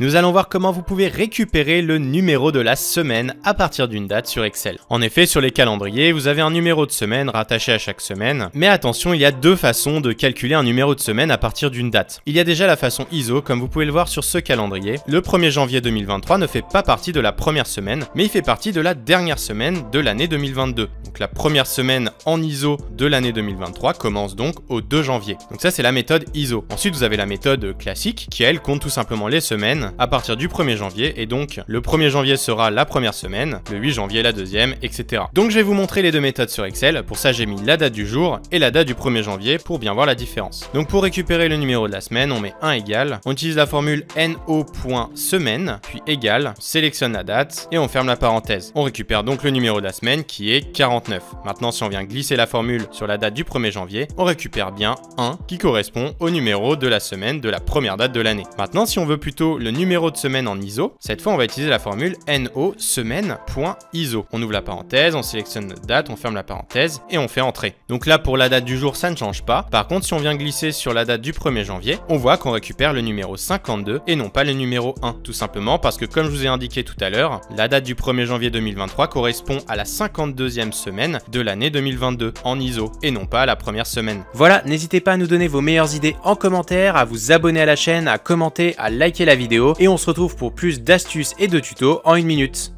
Nous allons voir comment vous pouvez récupérer le numéro de la semaine à partir d'une date sur Excel. En effet, sur les calendriers, vous avez un numéro de semaine rattaché à chaque semaine. Mais attention, il y a deux façons de calculer un numéro de semaine à partir d'une date. Il y a déjà la façon ISO, comme vous pouvez le voir sur ce calendrier. Le 1er janvier 2023 ne fait pas partie de la première semaine, mais il fait partie de la dernière semaine de l'année 2022. Donc la première semaine en ISO de l'année 2023 commence donc au 2 janvier. Donc ça, c'est la méthode ISO. Ensuite, vous avez la méthode classique qui, elle, compte tout simplement les semaines à partir du 1er janvier. Et donc, le 1er janvier sera la première semaine, le 8 janvier la deuxième, etc. Donc, je vais vous montrer les deux méthodes sur Excel. Pour ça, j'ai mis la date du jour et la date du 1er janvier pour bien voir la différence. Donc, pour récupérer le numéro de la semaine, on met 1 égale. On utilise la formule no.semaine, puis égale, on sélectionne la date et on ferme la parenthèse. On récupère donc le numéro de la semaine qui est 49. Maintenant, si on vient glisser la formule sur la date du 1er janvier, on récupère bien 1 qui correspond au numéro de la semaine de la première date de l'année. Maintenant, si on veut plutôt le numéro de semaine en ISO, cette fois on va utiliser la formule no semaine.iso. On ouvre la parenthèse, on sélectionne notre date, on ferme la parenthèse et on fait entrer. Donc là, pour la date du jour, ça ne change pas. Par contre, si on vient glisser sur la date du 1er janvier, on voit qu'on récupère le numéro 52 et non pas le numéro 1. Tout simplement parce que, comme je vous ai indiqué tout à l'heure, la date du 1er janvier 2023 correspond à la 52e semaine de l'année 2022 en ISO et non pas à la première semaine. Voilà, n'hésitez pas à nous donner vos meilleures idées en commentaire, à vous abonner à la chaîne, à commenter, à liker la vidéo et on se retrouve pour plus d'astuces et de tutos en 1 minute.